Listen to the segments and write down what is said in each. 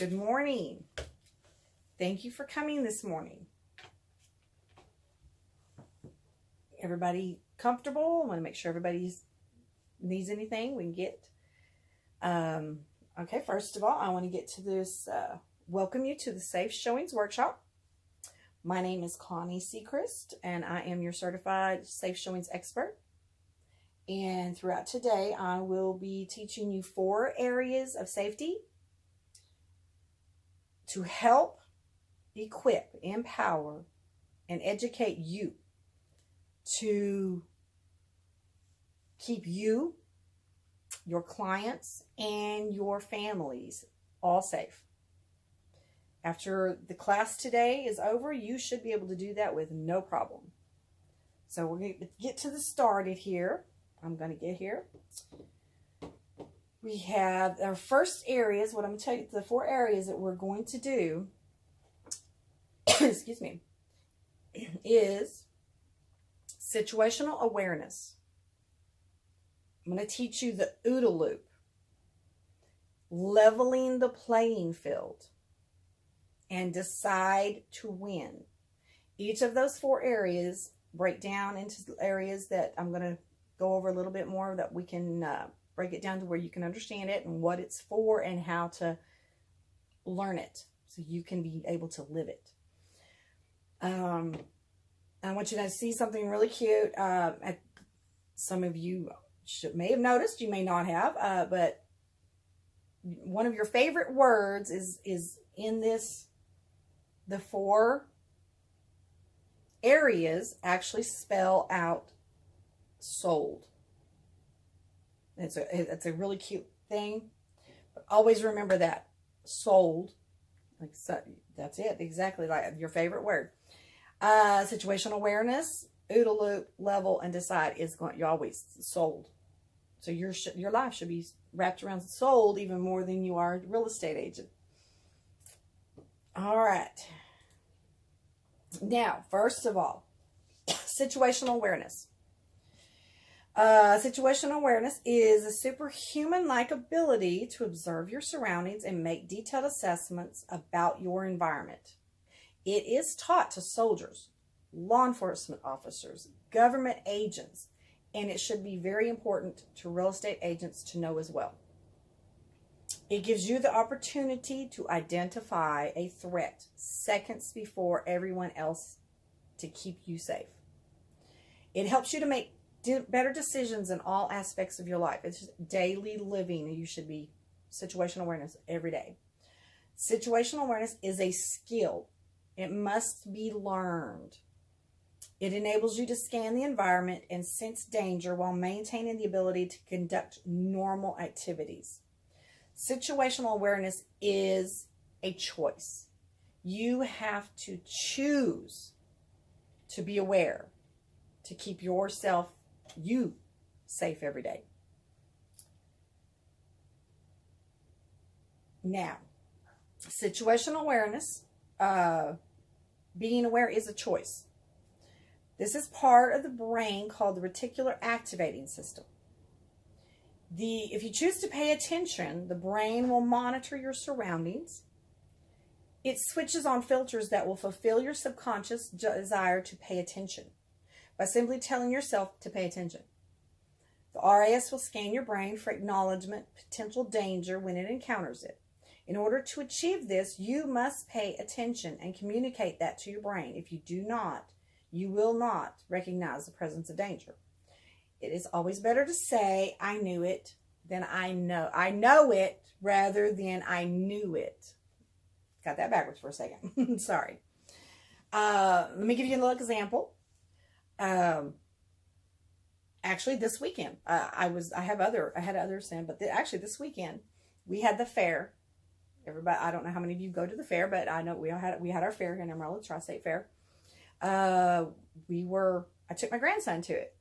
Good morning. Thank you for coming this morning. Everybody comfortable? I want to make sure everybody needs anything we can get. Okay, first of all, I want to get to this, welcome you to the Safe Showings workshop. My name is Connie Seacrest, and I am your certified Safe Showings expert. And throughout today, I will be teaching you 4 areas of safety to help equip, empower, and educate you to keep you, your clients, and your families all safe. After the class today is over, you should be able to do that with no problem. So we're going to get to the started here. I'm going to get here. We have our first areas. What I'm going to tell you, the 4 areas that we're going to do, excuse me, is situational awareness. I'm going to teach you the OODA loop, leveling the playing field, and decide to win. Each of those 4 areas break down into areas that I'm going to go over a little bit more, that we can break it down to where you can understand it and what it's for and how to learn it so you can be able to live it. I want you to see something really cute. Some of you may have noticed, you may not have, but one of your favorite words is in this. The 4 areas actually spell out sold. It's a really cute thing, but always remember that sold, like so, that's it, exactly like your favorite word. Situational awareness, OODA loop, level, and decide is going. You always sold. So your life should be wrapped around sold even more than you are a real estate agent. All right. Now, first of all, situational awareness. Situational awareness is a superhuman-like ability to observe your surroundings and make detailed assessments about your environment. It is taught to soldiers, law enforcement officers, government agents, and it should be very important to real estate agents to know as well. It gives you the opportunity to identify a threat seconds before everyone else to keep you safe. It helps you to make better decisions in all aspects of your life. It's just daily living. You should be situational awareness every day. Situational awareness is a skill. It must be learned. It enables you to scan the environment and sense danger while maintaining the ability to conduct normal activities. Situational awareness is a choice. You have to choose to be aware, to keep you safe every day. Now, situational awareness, being aware is a choice. This is part of the brain called the reticular activating system. If you choose to pay attention, the brain will monitor your surroundings. It switches on filters that will fulfill your subconscious desire to pay attention by simply telling yourself to pay attention. The RAS will scan your brain for acknowledgement, potential danger when it encounters it. In order to achieve this, you must pay attention and communicate that to your brain. If you do not, you will not recognize the presence of danger. It is always better to say, I knew it, than I know. I know it rather than I knew it. Got that backwards for a second. Sorry. Let me give you a little example. Actually, this weekend, I had others in, but actually this weekend we had the fair. Everybody, I don't know how many of you go to the fair, but I know we had our fair here in Amarillo, Tri-State Fair. I took my grandson to it.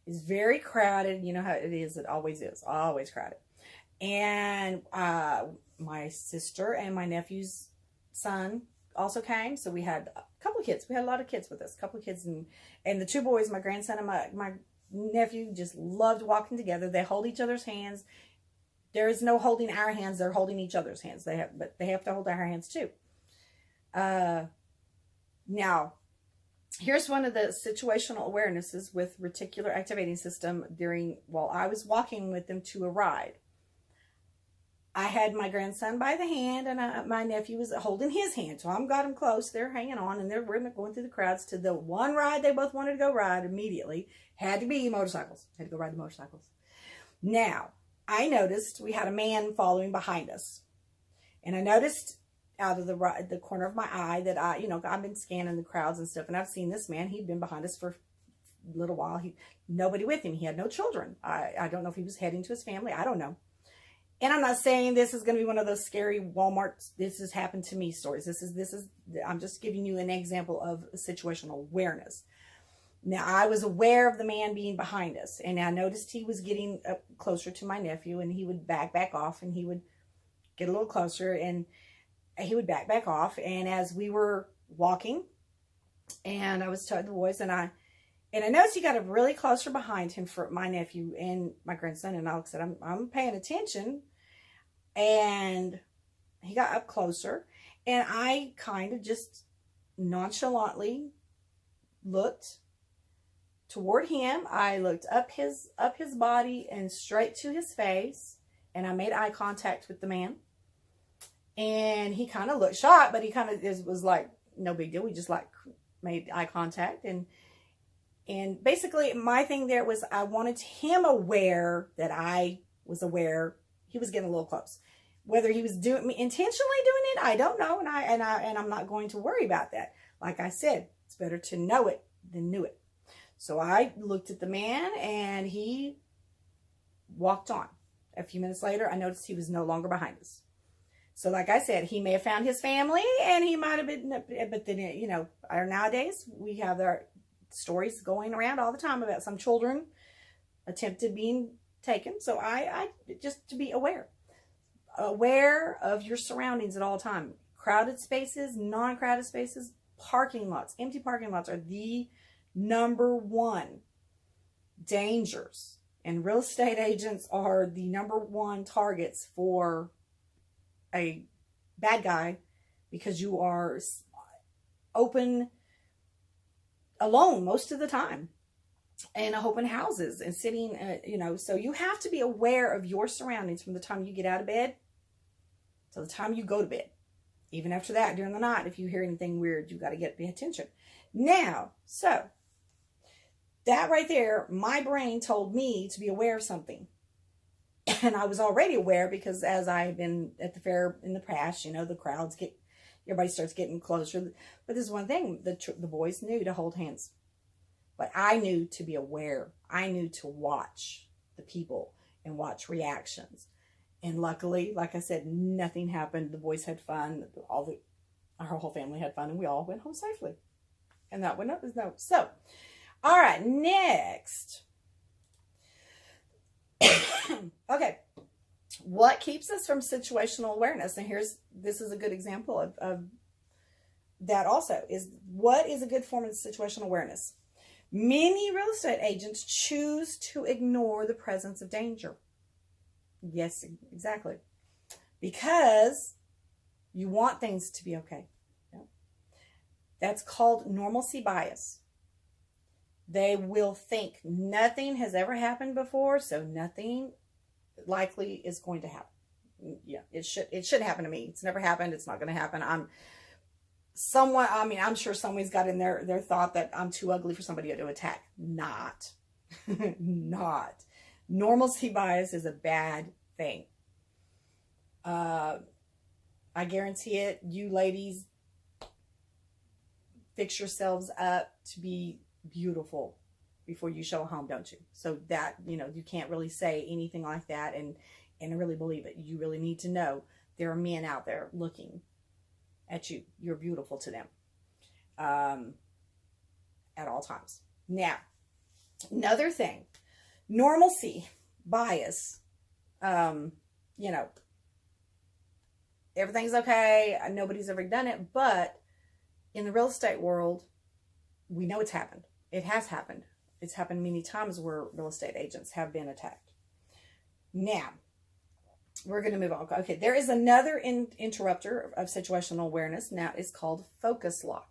It's very crowded. You know how it is. It always is. Always crowded. And my sister and my nephew's son also came. So we had a couple of kids. We had a lot of kids with us. A couple of kids. And the 2 boys, my grandson and my nephew, just loved walking together. They hold each other's hands. There is no holding our hands. They're holding each other's hands. But they have to hold our hands too. Now, here's one of the situational awarenesses with reticular activating system while I was walking with them to a ride. I had my grandson by the hand, and my nephew was holding his hand. So I got him close. They're hanging on, and we're going through the crowds to the one ride they both wanted to go ride immediately. Had to be motorcycles. Had to go ride the motorcycles. Now, I noticed we had a man following behind us. And I noticed out of the corner of my eye that I've been scanning the crowds and stuff, and I've seen this man. He'd been behind us for a little while. Nobody with him. He had no children. I don't know if he was heading to his family. I don't know. And I'm not saying this is going to be one of those scary Walmart, this has happened to me stories. I'm just giving you an example of situational awareness. Now, I was aware of the man being behind us, and I noticed he was getting up closer to my nephew, and he would back off, and he would get a little closer, and he would back off. And as we were walking, and I was telling the boys, and I noticed he got up really closer behind him for my nephew and my grandson. And I said, I'm paying attention. And he got up closer, and I kind of just nonchalantly looked toward him. I looked up his body and straight to his face, and I made eye contact with the man. And he kind of looked shocked, but he kind of was like, no big deal. We just like made eye contact. And basically my thing there was I wanted him aware that I was aware he was getting a little close. Whether he was intentionally doing it, I don't know. And I'm not going to worry about that. Like I said, it's better to know it than knew it. So I looked at the man, and he walked on. A few minutes later, I noticed he was no longer behind us. So like I said, he may have found his family, and he might have been, but then, nowadays we have our stories going around all the time about some children attempted being taken. So I just to be aware of your surroundings at all time. Crowded spaces, non-crowded spaces, parking lots, empty parking lots are the number one dangers. And real estate agents are the number one targets for a bad guy, because you are open alone most of the time, and open houses and sitting, so you have to be aware of your surroundings from the time you get out of bed to the time you go to bed. Even after that, during the night, if you hear anything weird, you got to pay attention. Now, so that right there, my brain told me to be aware of something. And I was already aware, because as I've been at the fair in the past, the crowds everybody starts getting closer. But this is one thing, the boys knew to hold hands. But I knew to be aware. I knew to watch the people and watch reactions. And luckily, like I said, nothing happened. The boys had fun. Our whole family had fun, and we all went home safely. And that went up as no. So, all right, next. Okay. What keeps us from situational awareness? And this is a good example of that also, is what is a good form of situational awareness? Many real estate agents choose to ignore the presence of danger. Yes, exactly. Because you want things to be okay. Yeah. That's called normalcy bias. They will think nothing has ever happened before, so nothing likely is going to happen. Yeah, it should happen to me. It's never happened. It's not going to happen. I'm sure someone's got in their thought that I'm too ugly for somebody to attack. Not. Not. Normalcy bias is a bad thing. I guarantee it. You ladies fix yourselves up to be beautiful before you show a home, don't you? So that, you can't really say anything like that and really believe it. You really need to know there are men out there looking at you. You're beautiful to them at all times. Now, another thing, normalcy bias, everything's okay. Nobody's ever done it, but in the real estate world, we know it's happened. It has happened. It's happened many times where real estate agents have been attacked. Now, we're going to move on. Okay, there is another interrupter of situational awareness. Now it's called focus lock.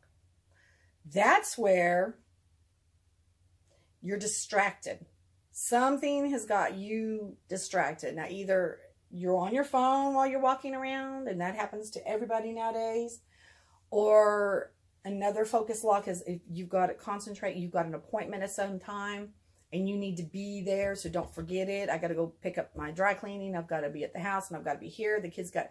That's where you're distracted. Something has got you distracted. Now, either you're on your phone while you're walking around, and that happens to everybody nowadays, or another focus lock is if you've got to concentrate, you've got an appointment at some time, and you need to be there, so don't forget it. I got to go pick up my dry cleaning. I've got to be at the house, and I've got to be here. The kids got,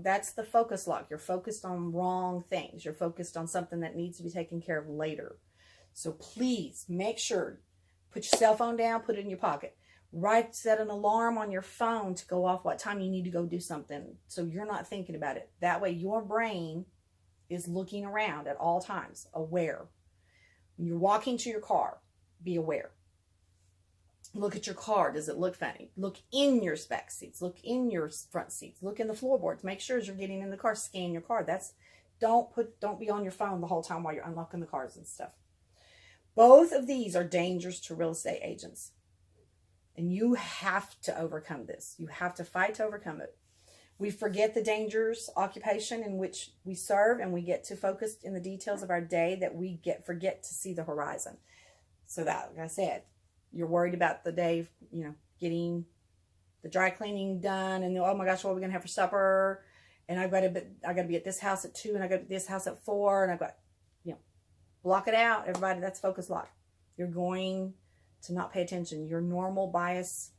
that's the focus lock. You're focused on wrong things. You're focused on something that needs to be taken care of later. So please make sure, put your cell phone down, put it in your pocket. Set an alarm on your phone to go off what time you need to go do something, so you're not thinking about it. That way your brain is looking around at all times, aware. When you're walking to your car, be aware. Look at your car. Does it look funny? Look in your back seats. Look in your front seats. Look in the floorboards. Make sure as you're getting in the car, scan your car. Don't be on your phone the whole time while you're unlocking the cars and stuff. Both of these are dangers to real estate agents. And you have to overcome this. You have to fight to overcome it. We forget the dangerous occupation in which we serve, and we get too focused in the details of our day that we forget to see the horizon. So that, like I said, you're worried about the day, getting the dry cleaning done, and oh my gosh, what are we gonna have for supper? And I got to be at this house at 2, and I got to be at this house at 4, and I've got, block it out, everybody. That's focus lock. You're going to not pay attention. Your normal bias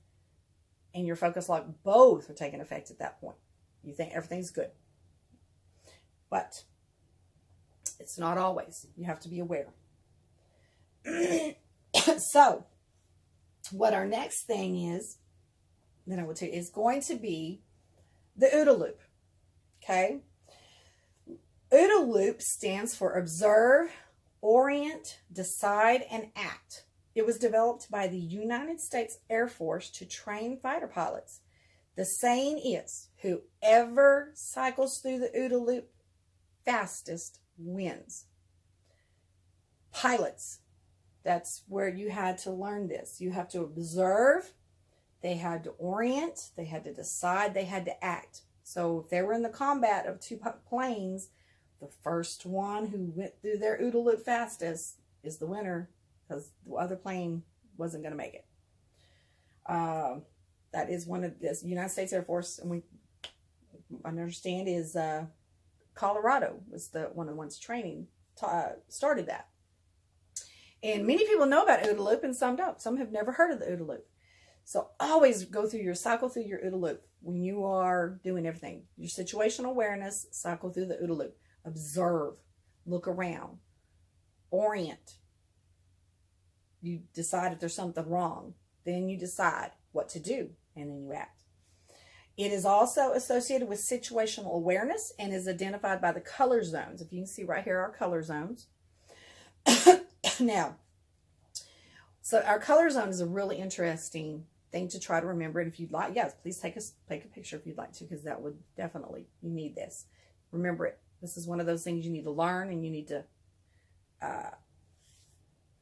and your focus lock both are taking effect at that point. You think everything's good. But it's not always. You have to be aware. So, what our next thing is, that I will tell you, is going to be the OODA loop. Okay? OODA loop stands for observe, orient, decide, and act. It was developed by the United States Air Force to train fighter pilots. The saying is, whoever cycles through the OODA loop fastest wins. Pilots, that's where you had to learn this. You have to observe, they had to orient, they had to decide, they had to act. So if they were in the combat of 2 planes, the first one who went through their OODA loop fastest is the winner, because the other plane wasn't going to make it. That is one of this United States Air Force, and I understand is Colorado was one of the ones training started that. And many people know about OODA loop, and some don't. Some have never heard of the OODA loop. So always cycle through your OODA loop when you are doing everything. Your situational awareness, cycle through the OODA loop. Observe, look around, orient. You decide if there's something wrong. Then you decide what to do, and then you act. It is also associated with situational awareness and is identified by the color zones. If you can see right here, our color zones. Now, so our color zone is a really interesting thing to try to remember. And if you'd like, yes, please take a picture if you'd like to, because that would definitely, you need this. Remember it. This is one of those things you need to learn, and you need to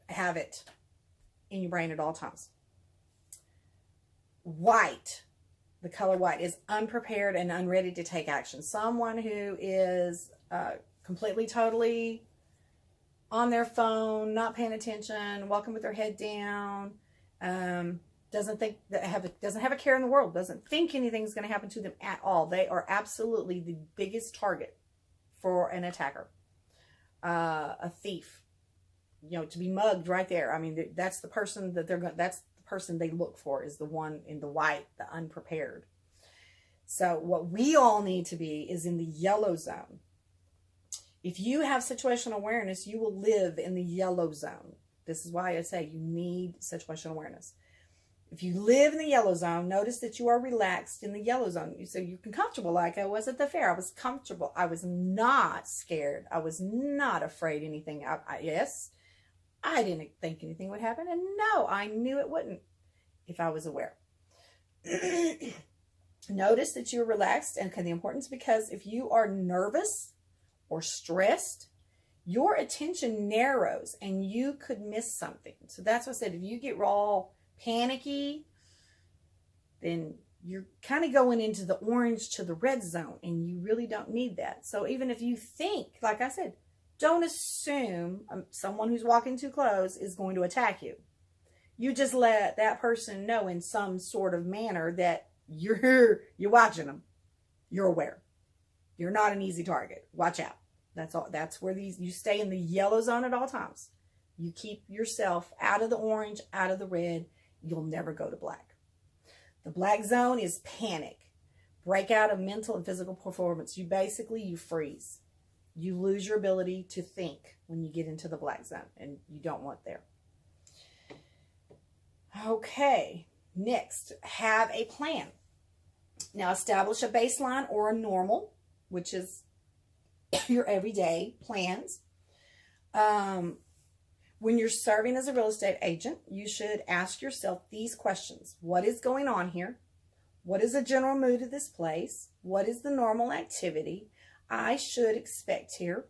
have it in your brain at all times. White, the color white, is unprepared and unready to take action. Someone who is completely, totally on their phone, not paying attention, walking with their head down, doesn't have a care in the world, doesn't think anything's going to happen to them at all. They are absolutely the biggest target for an attacker, a thief, to be mugged right there. I mean, that's the person that that's the person they look for, is the one in the white, the unprepared. So what we all need to be is in the yellow zone. If you have situational awareness, you will live in the yellow zone. This is why I say you need situational awareness. If you live in the yellow zone, notice that you are relaxed in the yellow zone. So you can comfortable, like I was at the fair. I was comfortable. I was not scared. I was not afraid anything. Yes, I didn't think anything would happen. And no, I knew it wouldn't if I was aware. Notice that you're relaxed. And the importance, because if you are nervous or stressed, your attention narrows and you could miss something. So that's what I said. If you get all panicky, then you're kind of going into the orange to the red zone, and you really don't need that. So even if you think, like I said, don't assume someone who's walking too close is going to attack you. You just let that person know in some sort of manner that you're watching them. You're aware. You're not an easy target. Watch out. That's all. That's where you stay in the yellow zone at all times. You keep yourself out of the orange, out of the red. You'll never go to black. The black zone is panic, breakout of mental and physical performance. You freeze. You lose your ability to think when you get into the black zone, and you don't want there. Okay, next, have a plan. Now, establish a baseline or a normal, which is your everyday plans. When you're serving as a real estate agent, you should ask yourself these questions. What is going on here? What is the general mood of this place? What is the normal activity I should expect here?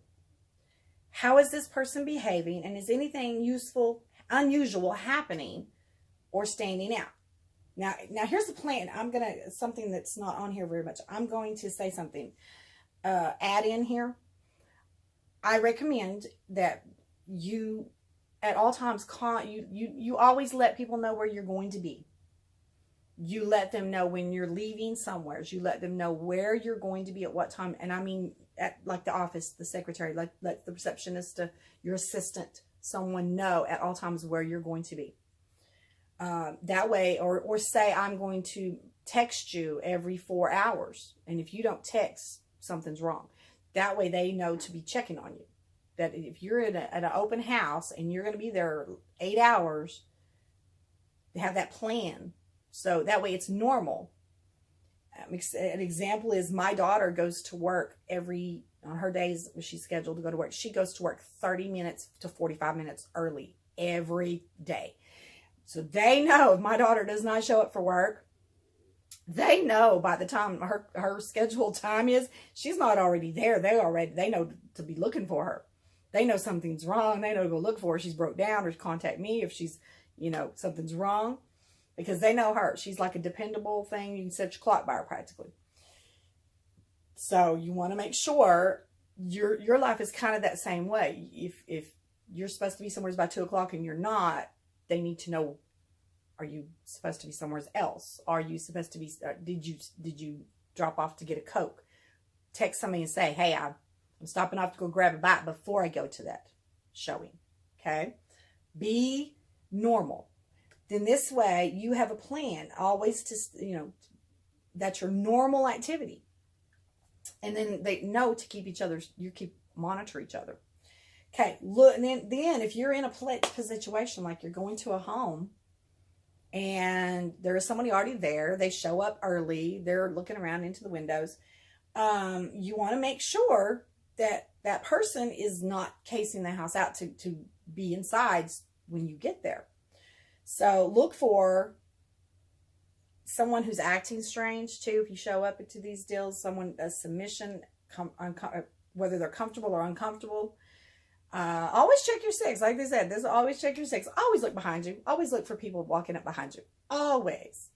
How is this person behaving? And is anything unusual happening or standing out? Now here's the plan. Something that's not on here very much. I'm going to say something, add in here. I recommend that you, at all times, you always let people know where you're going to be. You let them know when you're leaving somewhere. You let them know where you're going to be at what time. And I mean, at like the office, the secretary, let the receptionist, your assistant, someone know at all times where you're going to be. That way, or say, I'm going to text you every 4 hours. And if you don't text, something's wrong. That way they know to be checking on you. That if you're at an open house and you're going to be there 8 hours, they have that plan. So that way it's normal. An example is my daughter goes to work on her days when she's scheduled to go to work. She goes to work 30 minutes to 45 minutes early every day. So they know if my daughter does not show up for work, they know by the time her scheduled time is, she's not already there. They know to be looking for her. They know something's wrong. They know to go look for her. She's broke down, or contact me if she's, something's wrong, because they know her. She's like a dependable thing. You can set your clock by her practically. So you want to make sure your life is kind of that same way. If you're supposed to be somewhere by 2 o'clock and you're not, they need to know, are you supposed to be somewhere else? Are you supposed to be, did you drop off to get a Coke? Text somebody and say, hey, I'm stopping off to go grab a bite before I go to that showing. Okay? Be normal. Then this way you have a plan always to, that's your normal activity. And then they know to monitor each other. Okay, look, and then if you're in a situation like you're going to a home and there is somebody already there, they show up early, they're looking around into the windows, you want to make sure that that person is not casing the house out to be inside when you get there. So look for someone who's acting strange too. If you show up into these deals, a submission, whether they're comfortable or uncomfortable. Always check your six. Like they said, always check your six. Always look behind you. Always look for people walking up behind you. Always.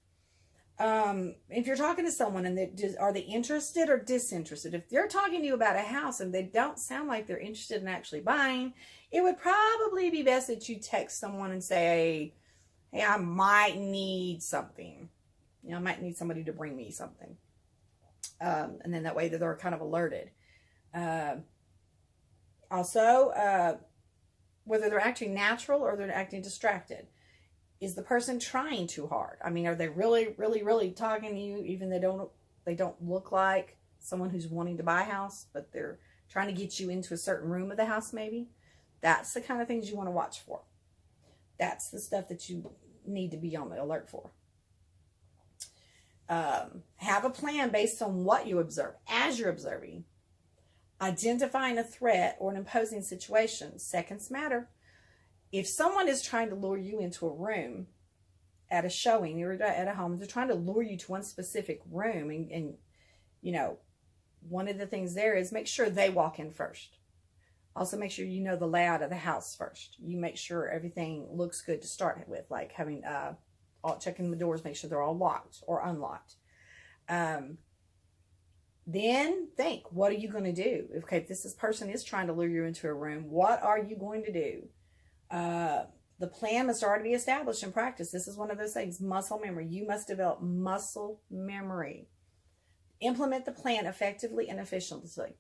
If you're talking to someone and are they interested or disinterested? If they're talking to you about a house and they don't sound like they're interested in actually buying, it would probably be best that you text someone and say, hey, I might need something. I might need somebody to bring me something. And then that way they're kind of alerted. Also, whether they're acting natural or they're acting distracted. Is the person trying too hard? I mean, are they really, really, really talking to you, even they don't look like someone who's wanting to buy a house, but they're trying to get you into a certain room of the house maybe? That's the kind of things you want to watch for. That's the stuff that you need to be on the alert for. Have a plan based on what you observe. As you're observing, identifying a threat or an imposing situation. Seconds matter. If someone is trying to lure you into a room at a showing, you're at a home, they're trying to lure you to one specific room, and one of the things there is make sure they walk in first. Also make sure you know the layout of the house first. You make sure everything looks good to start with, like having checking the doors, make sure they're all locked or unlocked. Then think, what are you going to do? Okay, if this person is trying to lure you into a room, what are you going to do? The plan must already be established in practice. This is one of those things, muscle memory. You must develop muscle memory. Implement the plan effectively and efficiently.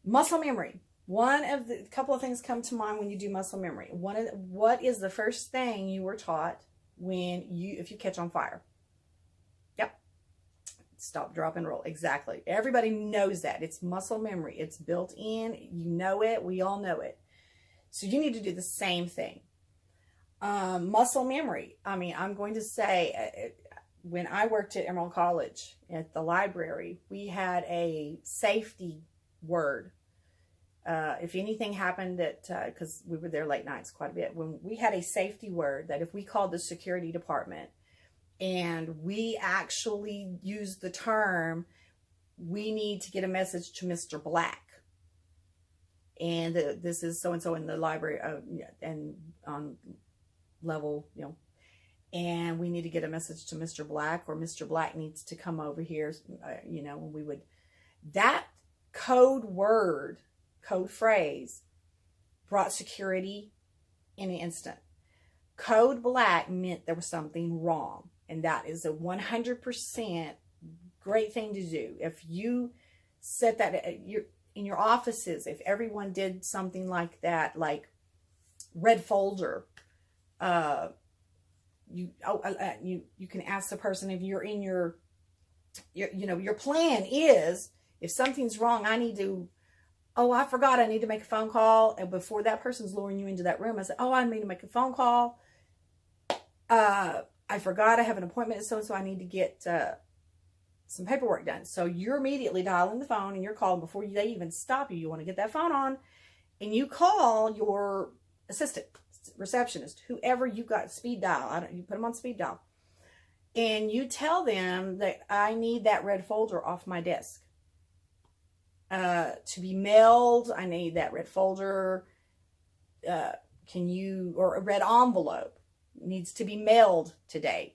Muscle memory. Couple of things come to mind when you do muscle memory. What is the first thing you were taught if you catch on fire? Yep. Stop, drop, and roll. Exactly. Everybody knows that. It's muscle memory. It's built in. You know it. We all know it. So you need to do the same thing. Muscle memory. I mean, I'm going to say, when I worked at Emerald College at the library, we had a safety word. If anything happened because we were there late nights quite a bit, when we had a safety word that if we called the security department and we actually used the term, we need to get a message to Mr. Black. And this is so-and-so in the library and on level, and we need to get a message to Mr. Black, or Mr. Black needs to come over here, that code phrase brought security in an instant. Code Black meant there was something wrong. And that is a 100% great thing to do. If you set that in your offices, if everyone did something like that, like red folder, you can ask the person if you're in your plan is, if something's wrong, I forgot I need to make a phone call. And before that person's luring you into that room, I said, I need to make a phone call. I forgot I have an appointment, so I need to get some paperwork done. So you're immediately dialing the phone and you're calling before they even stop you. You want to get that phone on, and you call your assistant, receptionist, whoever you got, speed dial. You put them on speed dial, and you tell them that I need that red folder off my desk to be mailed. I need that red folder. Or a red envelope needs to be mailed today.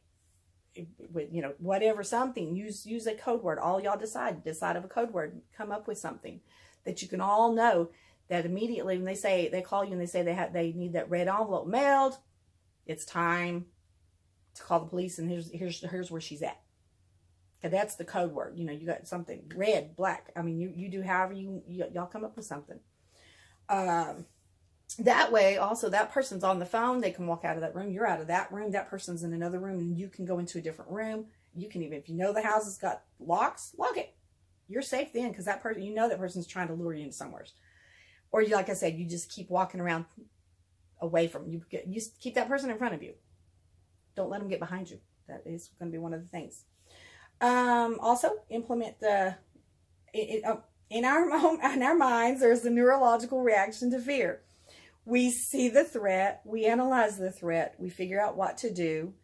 Whatever, something. Use a code word. All y'all decide of a code word. Come up with something that you can all know, that immediately when they call you and they say they need that red envelope mailed, it's time to call the police, and here's where she's at. Okay, that's the code word. You got something red, black. I mean, you do however y'all come up with something. That way, also, that person's on the phone. They can walk out of that room. You're out of that room. That person's in another room, and you can go into a different room. You can even, if you know the house has got locks, lock it. You're safe then, because that person, that person's trying to lure you into somewhere. Or like I said, you just keep walking around away from you. You keep that person in front of you. Don't let them get behind you. That is going to be one of the things. Also, implement in our minds, there's the neurological reaction to fear. We see the threat, we analyze the threat, we figure out what to do,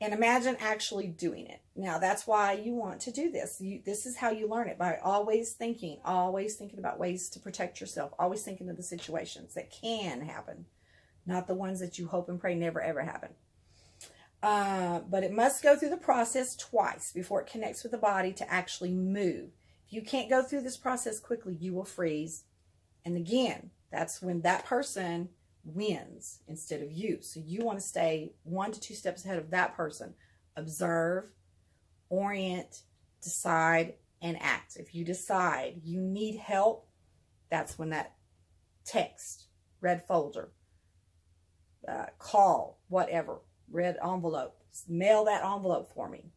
and imagine actually doing it. Now, that's why you want to do this. This is how you learn it, by always thinking about ways to protect yourself, always thinking of the situations that can happen, not the ones that you hope and pray never, ever happen. But it must go through the process twice before it connects with the body to actually move. If you can't go through this process quickly, you will freeze. And again, that's when that person wins instead of you. So you want to stay 1 to 2 steps ahead of that person. Observe, orient, decide, and act. If you decide you need help, that's when that text, red folder, call, whatever, red envelope, mail that envelope for me.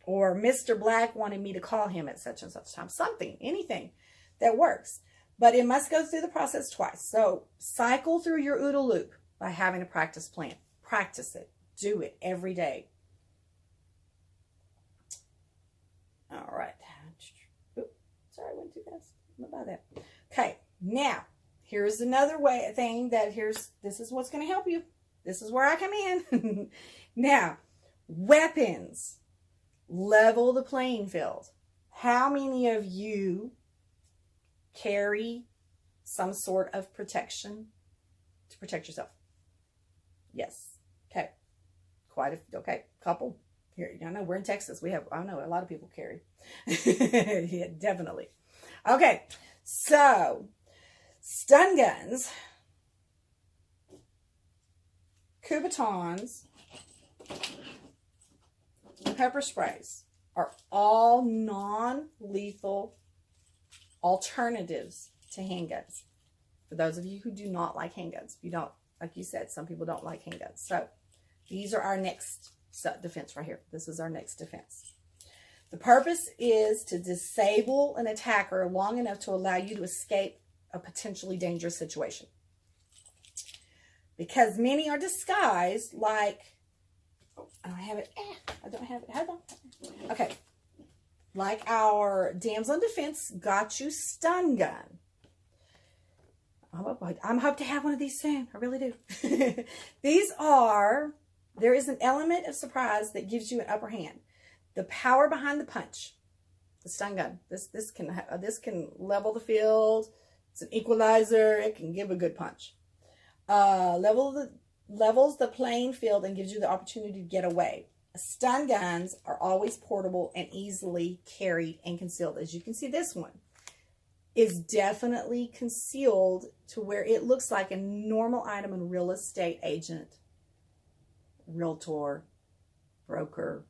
Or Mr. Black wanted me to call him at such and such time. Something, anything that works. But it must go through the process twice. So cycle through your OODA loop by having a practice plan. Practice it. Do it every day. All right. Oops, sorry, I went too fast. What about that? Okay. Now, here's another thing this is what's going to help you. This is where I come in. Now, weapons. Level the playing field. How many of you carry some sort of protection to protect yourself? Yes. Okay. quite a, okay, couple. Here, I know we're in Texas. I know a lot of people carry. Yeah, definitely. Okay, so stun guns, Coubatons, pepper sprays are all non-lethal alternatives to handguns. For those of you who do not like handguns, you don't, like you said, some people don't like handguns. So these are our next defense right here. This is our next defense. The purpose is to disable an attacker long enough to allow you to escape a potentially dangerous situation. Because many are disguised like, oh, I don't have it. I don't have it. Hold on. Okay. Like our damsel in defense got you stun gun. I'm hope to have one of these soon. I really do. There is an element of surprise that gives you an upper hand. The power behind the punch, the stun gun. This can level the field. It's an equalizer. It can give a good punch. Levels the playing field and gives you the opportunity to get away. Stun guns are always portable and easily carried and concealed. As you can see, this one is definitely concealed to where it looks like a normal item in real estate agent, realtor, broker,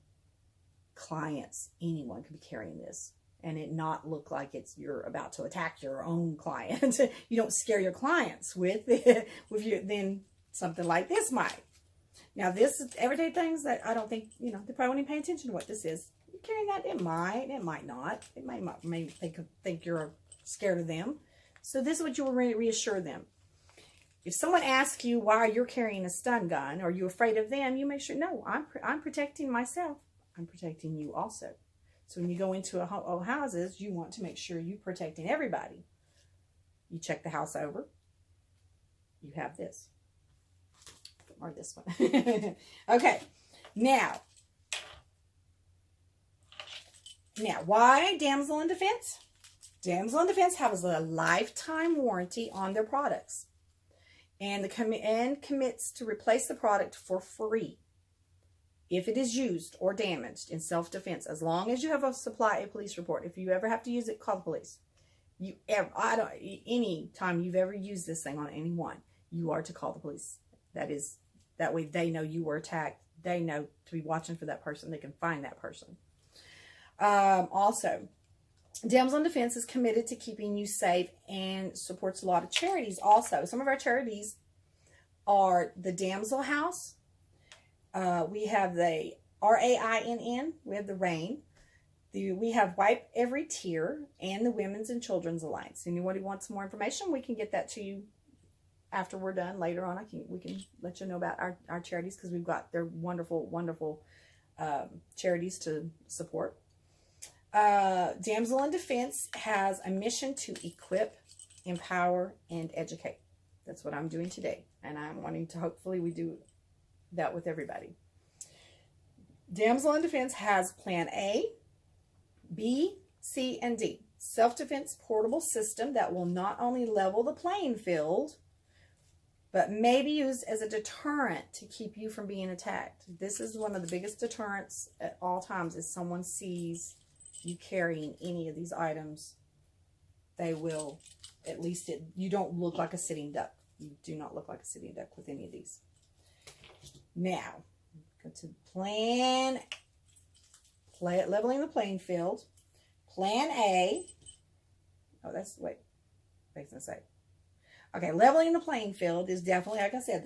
clients. Anyone could be carrying this and it not look like you're about to attack your own client. You don't scare your clients with then something like this might. Now this is everyday things that I don't think, they probably won't even pay attention to what this is. You're carrying that, it might not. It may think you're scared of them. So this is what you will reassure them. If someone asks you why you're carrying a stun gun, or you're afraid of them, you make sure, no, I'm protecting myself. I'm protecting you also. So when you go into houses, you want to make sure you're protecting everybody. You check the house over. You have this. Or this one. Okay. Now, why damsel in defense? Damsel in defense has a lifetime warranty on their products. And commits to replace the product for free if it is used or damaged in self-defense, as long as you have a police report. If you ever have to use it, call the police. Any time you've ever used this thing on anyone, you are to call the police. That way they know you were attacked. They know to be watching for that person. They can find that person. Also, Damsel in Defense is committed to keeping you safe and supports a lot of charities also. Some of our charities are the Damsel House. We have the RAINN. We have the RAIN. We have Wipe Every Tear and the Women's and Children's Alliance. Anybody wants more information, we can get that to you after we're done. Later on, we can let you know about our charities, because we've got their wonderful, wonderful charities to support. Damsel in Defense has a mission to equip, empower, and educate. That's what I'm doing today. And I'm wanting to, hopefully we do that with everybody. Damsel in Defense has Plan A, B, C, and D. Self-defense portable system that will not only level the playing field, but may be used as a deterrent to keep you from being attacked. This is one of the biggest deterrents at all times. Is someone sees you carrying any of these items, they will, at least you don't look like a sitting duck. You do not look like a sitting duck with any of these. Now, go to leveling the playing field. Plan A. Oh, that's, wait, what was I going to say? Okay, leveling the playing field is definitely, like I said,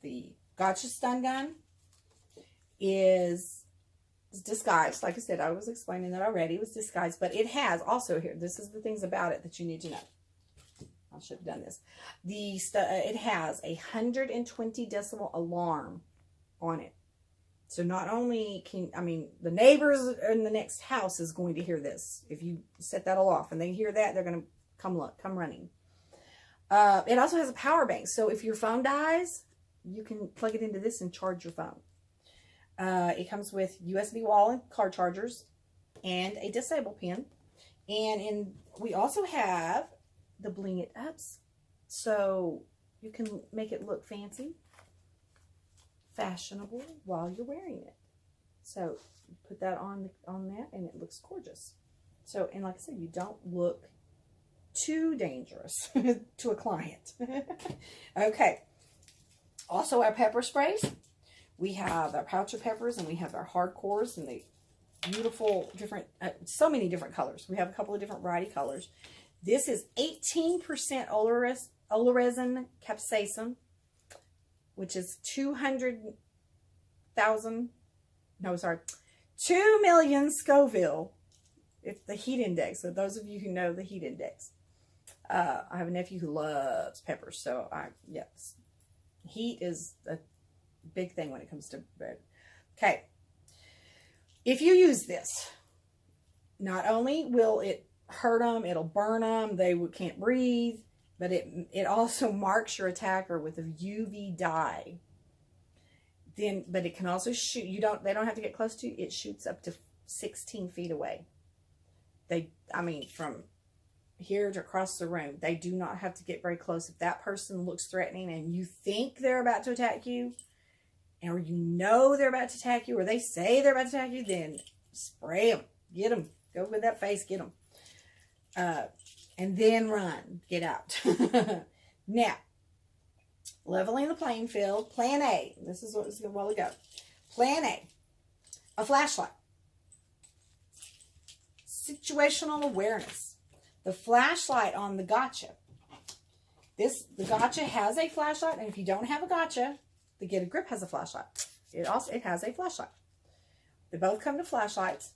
the gotcha stun gun is disguised. Like I said, I was explaining that already. It was disguised, but it has also here, this is the things about it that you need to know. I should have done this. It has a 120 decibel alarm on it. So not only the neighbors in the next house is going to hear this. If you set that all off and they hear that, they're going to come running. It also has a power bank. So if your phone dies, you can plug it into this and charge your phone. It comes with USB wall and car chargers and a disable pin. And we also have the bling it ups. So you can make it look fancy. fashionable while you're wearing it. So put that on that, and it looks gorgeous. So, and like I said, you don't look too dangerous to a client. Okay. Also, our pepper sprays. We have our pouch of peppers, and we have our hardcores, and the beautiful different, so many different colors. We have a couple of different variety colors. This is 18% oleresin capsaicin, which is 200,000, no, sorry, 2 million Scoville. It's the heat index. So those of you who know the heat index. I have a nephew who loves peppers. So yes, heat is a big thing when it comes to bread. Okay. If you use this, not only will it hurt them, it'll burn them, they can't breathe, but it also marks your attacker with a UV dye. But it can also shoot. They don't have to get close to you. It shoots up to 16 feet away. From here to across the room, they do not have to get very close. If that person looks threatening and you think they're about to attack you, or you know they're about to attack you, or they say they're about to attack you, then spray them. Get them. Go with that face. Get them. And then run. Get out. Now, leveling the playing field. Plan A. This is what was a while ago. Plan A. A flashlight. Situational awareness. The flashlight on the gotcha. The gotcha has a flashlight, and if you don't have a gotcha, the Get a Grip has a flashlight. It has a flashlight. They both come to flashlights.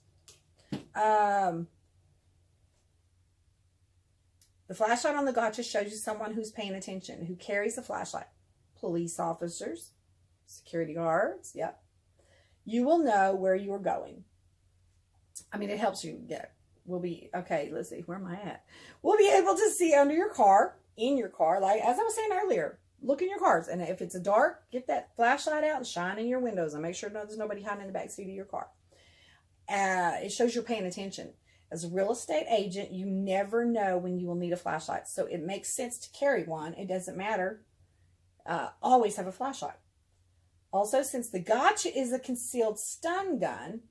The flashlight on the gotcha shows you someone who's paying attention, who carries the flashlight. Police officers, security guards, yep. You will know where you are going. It helps you get. Okay, let's see, where am I at? We'll be able to see under your car, in your car, like as I was saying earlier, look in your cars. And if it's dark, get that flashlight out and shine in your windows and make sure there's nobody hiding in the back seat of your car. It shows you're paying attention. As a real estate agent, you never know when you will need a flashlight. So it makes sense to carry one. It doesn't matter. Always have a flashlight. Also, since the gotcha is a concealed stun gun,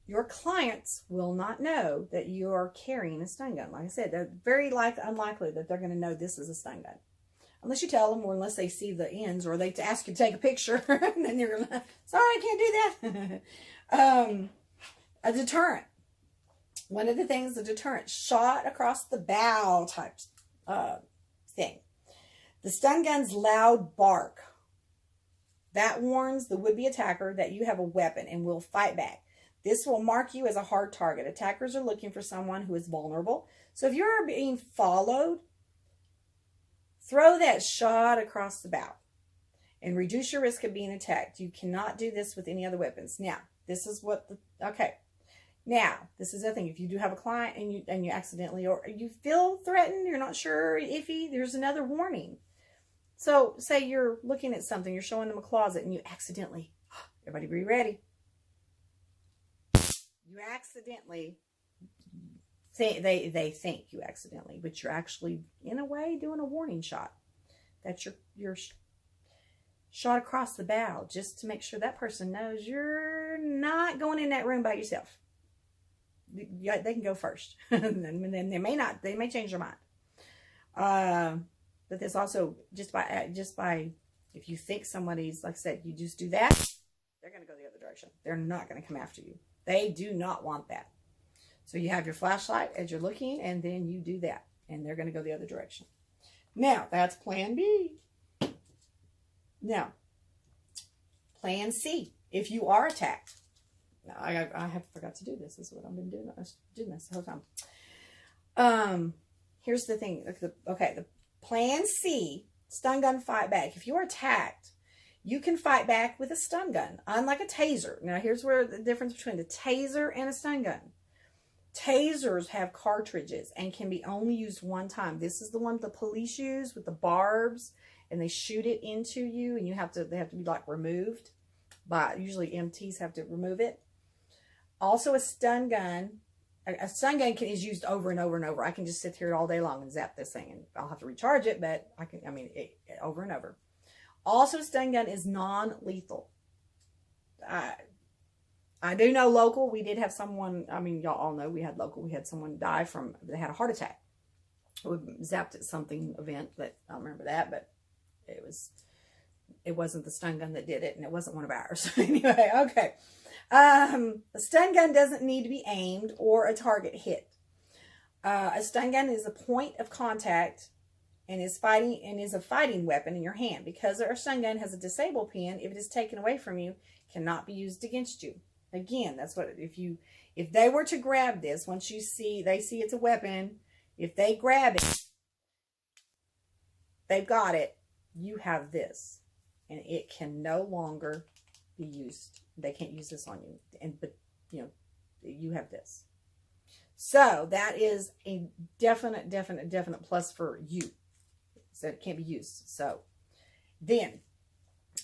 your clients will not know that you are carrying a stun gun. Like I said, they're very unlikely that they're going to know this is a stun gun. Unless you tell them, or unless they see the ends, or they ask you to take a picture, and then you're going to, sorry, I can't do that. A deterrent. One of the things, a deterrent, shot across the bow type thing. The stun gun's loud bark. That warns the would-be attacker that you have a weapon and will fight back. This will mark you as a hard target. Attackers are looking for someone who is vulnerable. So if you're being followed, throw that shot across the bow and reduce your risk of being attacked. You cannot do this with any other weapons. Now, this is what Now, this is the thing. If you do have a client and you accidentally, or you feel threatened, you're not sure, iffy, there's another warning. So say you're looking at something, you're showing them a closet, and you accidentally, everybody be ready. You accidentally, they think you accidentally, but you're actually, in a way, doing a warning shot. That's your shot across the bow, just to make sure that person knows you're not going in that room by yourself. They can go first. And then they may change their mind. But there's also, just by, if you think somebody's, like I said, you just do that, they're going to go the other direction. They're not going to come after you. They do not want that. So you have your flashlight as you're looking, and then you do that, and they're going to go the other direction. Now, that's plan B. Now, plan C, if you are attacked. Now, I have forgot to do this. This is what I've been doing. I was doing this the whole time. Here's the thing. Okay, the plan C, stun gun fight back. If you are attacked, you can fight back with a stun gun, unlike a taser. Now, here's where the difference between the taser and a stun gun. Tasers have cartridges and can be only used one time. This is the one the police use with the barbs, and they shoot it into you, and they have to be like removed. Usually MTs have to remove it. Also, a stun gun is used over and over and over. I can just sit here all day long and zap this thing, and I'll have to recharge it, but over and over. Also, a stun gun is non-lethal. I do know local, we did have someone, I mean, y'all all know we had someone die from, they had a heart attack. We zapped at something event, but I don't remember that, but it wasn't the stun gun that did it, and it wasn't one of ours. Anyway, okay. A stun gun doesn't need to be aimed or a target hit. A stun gun is a point of contact and is a fighting weapon in your hand. Because our stun gun has a disable pin, if it is taken away from you, cannot be used against you. Again, that's what, if they were to grab this, once they see it's a weapon, if they grab it, they've got it, you have this, and it can no longer be used. They can't use this on you, but you have this. So that is a definite plus for you. So it can't be used. So then,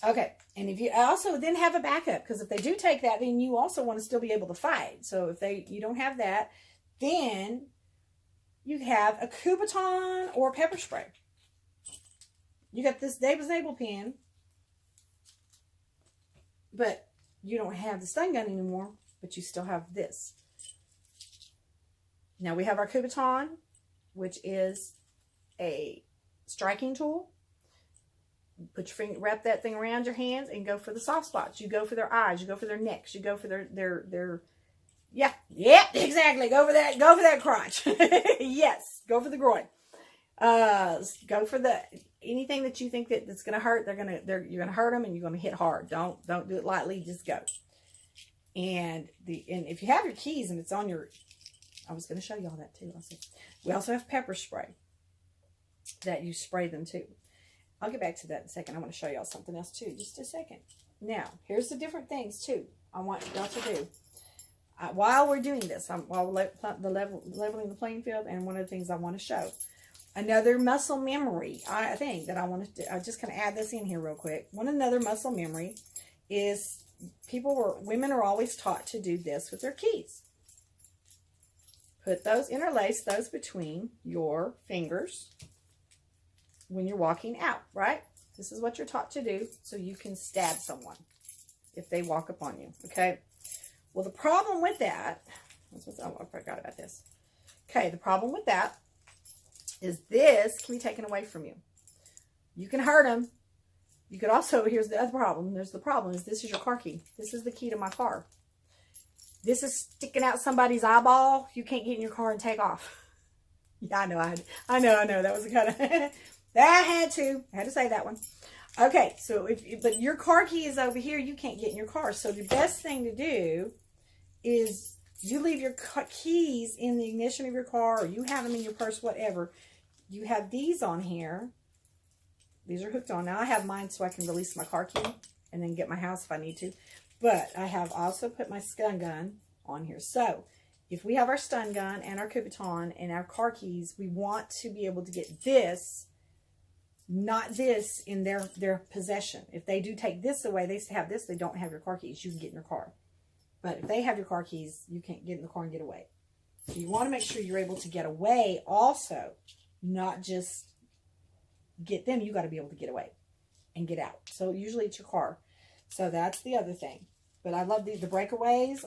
okay, and if you also then have a backup, because if they do take that, then you also want to still be able to fight. So if you don't have that, then you have a Kubotan or pepper spray. You got this disable pin, but you don't have the stun gun anymore, but you still have this. Now we have our Kubotan, which is a striking tool. Put your finger, wrap that thing around your hands and go for the soft spots. You go for their eyes, you go for their necks, you go for their yeah, exactly. Go for that crotch. Yes, go for the groin. Go for anything that you think that's going to hurt. You're going to hurt them, and you're going to hit hard. Don't do it lightly. Just go. And if you have your keys and it's on your, I was going to show y'all that too. We also have pepper spray that you spray them too. I'll get back to that in a second. I want to show y'all something else too. Just a second. Now, here's the different things too I want y'all to do. While we're doing this, while we're leveling the playing field, and one of the things I want to show. Another muscle memory, I think, that I want to do. I'm just going to add this in here real quick. Another muscle memory is women are always taught to do this with their keys. Interlace those between your fingers when you're walking out, right? This is what you're taught to do so you can stab someone if they walk upon you, okay? Well, the problem with that, I forgot about this. Okay, the problem with that is this can be taken away from you. You can hurt them. You could also, here's the other problem. There's the problem is this is your car key. This is the key to my car. This is sticking out somebody's eyeball. You can't get in your car and take off. Yeah, I know. That was the kind of, that I had to say that one. Okay, so but your car key is over here. You can't get in your car. So the best thing to do is you leave your keys in the ignition of your car, or you have them in your purse, whatever. You have these on here. These are hooked on. Now I have mine so I can release my car key and then get my house if I need to. But I have also put my stun gun on here. So if we have our stun gun and our Kubotan and our car keys, we want to be able to get this, not this, in their possession. If they do take this away, they have this, they don't have your car keys, you can get in your car. But if they have your car keys, you can't get in the car and get away. So you want to make sure you're able to get away also, not just get them. You got to be able to get away and get out. So usually it's your car. So that's the other thing. But I love the breakaways